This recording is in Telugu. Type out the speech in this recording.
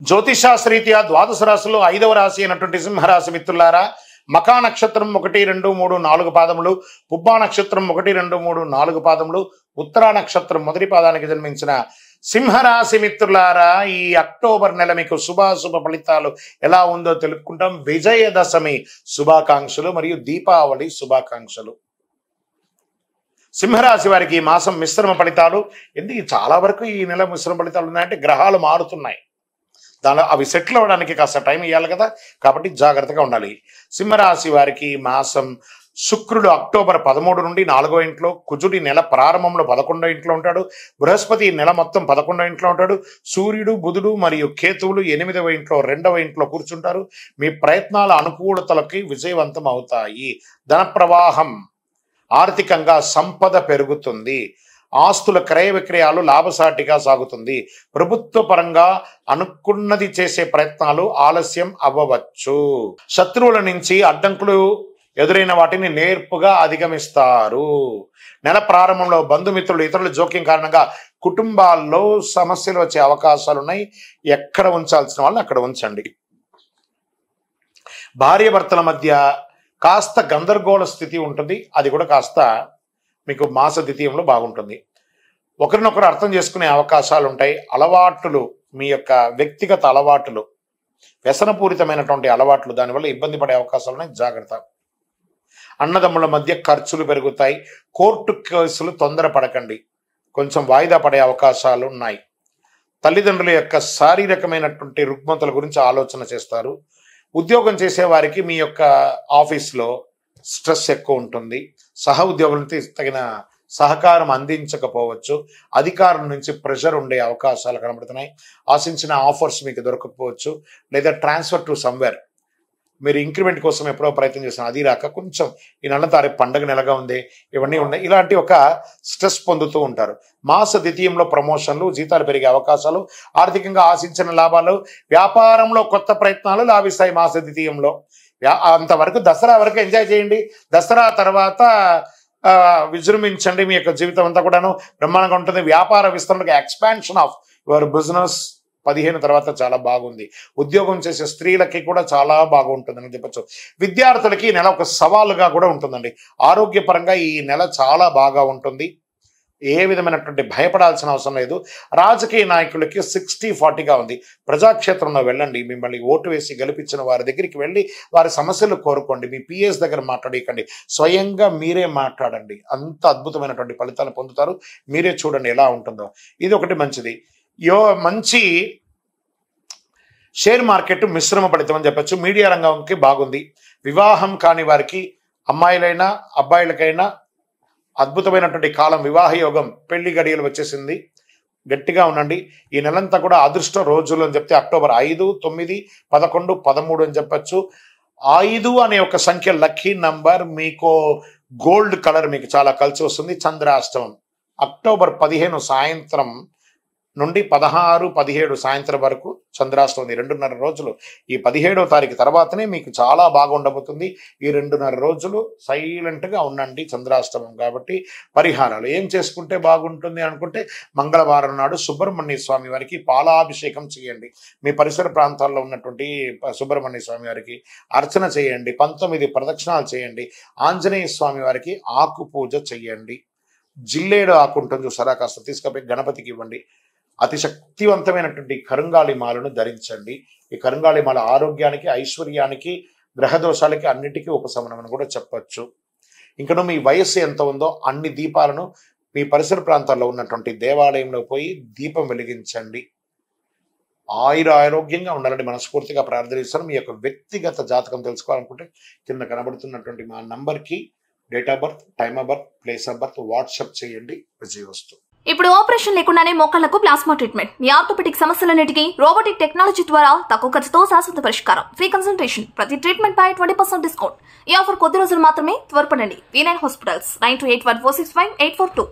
జ్యోతిషాస్త్రీత్యా ద్వాదశ రాశుల్లో 5వ రాశి అయినటువంటి సింహరాశి మిత్రులారా, మకా నక్షత్రం 1, 2, 3, 4 పాదములు, పుబ్బా నక్షత్రం 1, 2, 3, 4 పాదములు, ఉత్తరా నక్షత్రం మొదటి పాదానికి జన్మించిన సింహరాశి మిత్రులారా, ఈ అక్టోబర్ నెల మీకు శుభాశుభ ఫలితాలు ఎలా ఉందో తెలుపుకుంటాం. విజయదశమి శుభాకాంక్షలు మరియు దీపావళి శుభాకాంక్షలు. సింహరాశి వారికి ఈ మాసం మిశ్రమ ఫలితాలు. ఎందుకు చాలా వరకు ఈ నెల మిశ్రమ ఫలితాలు ఉన్నాయంటే గ్రహాలు మారుతున్నాయి, దానిలో అవి సెటిల్ అవ్వడానికి కాస్త టైం ఇవ్వాలి కదా, కాబట్టి జాగ్రత్తగా ఉండాలి. సింహరాశి వారికి ఈ మాసం శుక్రుడు అక్టోబర్ 13 నుండి 4వ ఇంట్లో, కుజుడి నెల ప్రారంభంలో 11వ ఇంట్లో ఉంటాడు, బృహస్పతి నెల మొత్తం 11వ ఇంట్లో ఉంటాడు, సూర్యుడు, బుధుడు మరియు కేతువులు 8వ ఇంట్లో 2వ ఇంట్లో కూర్చుంటారు. మీ ప్రయత్నాల అనుకూలతలకి విజయవంతం అవుతాయి. ధన ప్రవాహం, ఆర్థికంగా సంపద పెరుగుతుంది. ఆస్తుల క్రయ విక్రయాలు లాభసాటిగా సాగుతుంది. ప్రభుత్వ పరంగా అనుకున్నది చేసే ప్రయత్నాలు ఆలస్యం అవ్వవచ్చు. శత్రువుల నుంచి అడ్డంకులు ఎదురైన వాటిని నేర్పుగా అధిగమిస్తారు. నెల ప్రారంభంలో బంధుమిత్రులు, ఇతరుల జోక్యం కారణంగా కుటుంబాల్లో సమస్యలు వచ్చే అవకాశాలు ఉన్నాయి. ఎక్కడ ఉంచాల్సిన వాళ్ళని అక్కడ ఉంచండి. భార్యాభర్తల మధ్య కాస్త గందరగోళ స్థితి ఉంటుంది, అది కూడా కాస్త మీకు మాస ద్వితీయంలో బాగుంటుంది. ఒకరినొకరు అర్థం చేసుకునే అవకాశాలు ఉంటాయి. అలవాట్లు, మీ యొక్క వ్యక్తిగత అలవాట్లు, వ్యసనపూరితమైనటువంటి అలవాట్లు, దానివల్ల ఇబ్బంది పడే అవకాశాలు ఉన్నాయి, జాగ్రత్త. అన్నదమ్ముల మధ్య ఖర్చులు పెరుగుతాయి. కోర్టు కేసులు తొందరపడకండి, కొంచెం వాయిదా పడే అవకాశాలు ఉన్నాయి. తల్లిదండ్రుల యొక్క శారీరకమైనటువంటి రుగ్మతల గురించి ఆలోచన చేస్తారు. ఉద్యోగం చేసే వారికి మీ యొక్క ఆఫీస్లో స్ట్రెస్ ఎక్కువ ఉంటుంది. సహ ఉద్యోగులతో తగిన సహకారం అందించకపోవచ్చు. అధికారుల నుంచి ప్రెషర్ ఉండే అవకాశాలు కనబడుతున్నాయి. ఆశించిన ఆఫర్స్ మీకు దొరకకపోవచ్చు, లేదా ట్రాన్స్ఫర్ టు సమ్వేర్, మీరు ఇంక్రిమెంట్ కోసం ఎప్పుడో ప్రయత్నం చేసిన అది రాక, కొంచెం ఈ నెల తారీఖు పండుగ నెలగా ఉంది, ఇవన్నీ ఉన్నాయి, ఇలాంటి ఒక స్ట్రెస్ పొందుతూ ఉంటారు. మాస ద్వితీయంలో ప్రమోషన్లు, జీతాలు పెరిగే అవకాశాలు, ఆర్థికంగా ఆశించిన లాభాలు, వ్యాపారంలో కొత్త ప్రయత్నాలు లాభిస్తాయి. మాస ద్వితీయంలో అంతవరకు దసరా వరకు ఎంజాయ్ చేయండి. దసరా తర్వాత విజృంభించండి. మీ యొక్క జీవితం అంతా కూడాను బ్రహ్మాండంగా ఉంటుంది. వ్యాపార విస్తరణకు, ఎక్స్పాన్షన్ ఆఫ్ యువర్ బిజినెస్ 15 తర్వాత చాలా బాగుంది. ఉద్యోగం చేసే స్త్రీలకి కూడా చాలా బాగుంటుందని చెప్పచ్చు. విద్యార్థులకి ఈ నెల ఒక సవాలుగా కూడా ఉంటుందండి. ఆరోగ్యపరంగా ఈ నెల చాలా బాగా ఉంటుంది. ఏ విధమైనటువంటి భయపడాల్సిన అవసరం లేదు. రాజకీయ నాయకులకి 60-40గా ఉంది. ప్రజాక్షేత్రంలో వెళ్ళండి. మిమ్మల్ని ఓటు వేసి గెలిపించిన వారి దగ్గరికి వెళ్ళి వారి సమస్యలు కోరుకోండి. మీ పిఎస్ దగ్గర మాట్లాడకండి, స్వయంగా మీరే మాట్లాడండి. అంత అద్భుతమైనటువంటి ఫలితాలు పొందుతారు. మీరే చూడండి ఎలా ఉంటుందో. ఇది ఒకటి మంచిది. మంచి షేర్ మార్కెట్ మిశ్రమ ఫలితం అని చెప్పచ్చు. మీడియా రంగంకి బాగుంది. వివాహం కాని వారికి, అమ్మాయిలైనా అబ్బాయిలకైనా అద్భుతమైనటువంటి కాలం. వివాహ యోగం, పెళ్లి గడియలు వచ్చేసింది. గట్టిగా ఉండండి. ఈ నెలంతా కూడా అదృష్ట రోజులు అని చెప్తే అక్టోబర్ 5, 9, 11, 13 అని చెప్పచ్చు. 5 అనే ఒక సంఖ్య లక్కీ నంబర్. మీకు గోల్డ్ కలర్ మీకు చాలా కలిసి వస్తుంది. చంద్రాష్టమం అక్టోబర్ 15 సాయంత్రం నుండి 16, 17 సాయంత్రం వరకు చంద్రాష్టమం. 2.5 రోజులు. ఈ 17వ తారీఖు తర్వాతనే మీకు చాలా బాగా ఉండబోతుంది. ఈ 2.5 రోజులు సైలెంట్గా ఉండండి చంద్రాష్టమం కాబట్టి. పరిహారాలు ఏం చేసుకుంటే బాగుంటుంది అనుకుంటే, మంగళవారం నాడు సుబ్రహ్మణ్య స్వామి వారికి పాలాభిషేకం చేయండి. మీ పరిసర ప్రాంతాల్లో ఉన్నటువంటి సుబ్రహ్మణ్య స్వామి వారికి అర్చన చేయండి. 19 ప్రదక్షిణాలు చేయండి. ఆంజనేయ స్వామి వారికి ఆకు పూజ చెయ్యండి. జిల్లేడు ఆకు ఉంటుంది చూసారా, కాస్త తీసుకపోయి గణపతికి ఇవ్వండి. అతి శక్తివంతమైనటువంటి కరుంగాళి మాలను ధరించండి. ఈ కరుంగాళి మాల ఆరోగ్యానికి, ఐశ్వర్యానికి, గ్రహదోషాలకి అన్నిటికీ ఉపశమనం అని కూడా చెప్పచ్చు. ఇంకను మీ వయస్సు ఎంత ఉందో అన్ని దీపాలను మీ పరిసర ప్రాంతాల్లో ఉన్నటువంటి దేవాలయంలో పోయి దీపం వెలిగించండి. ఆరోగ్యంగా ఉండాలని మనస్ఫూర్తిగా ప్రార్థనిస్తాను. మీ యొక్క వ్యక్తిగత జాతకం తెలుసుకోవాలనుకుంటే కింద కనబడుతున్నటువంటి మా నంబర్కి date of birth, time of birth, place of birth WhatsApp చేయండి. విజయవస్తు. ఇప్పుడు ఆపరేషన్ లేకుండానే మోకాళ్లకు ప్లాస్మా ట్రీట్మెంట్. మీ ఆర్థోపెటిక్ సమస్యలన్నిటికీ రోబోటిక్ టెక్నాలజీ ద్వారా తక్కువ ఖర్చుతో శాశ్వత పరిష్కారం. Free consultation. ప్రతి ట్రీట్మెంట్ పై 20% డిస్కౌంట్. ఈ ఆఫర్ కొద్ది రోజులు మాత్రమే. త్వరపడండి. V9 hospitals 9281465842.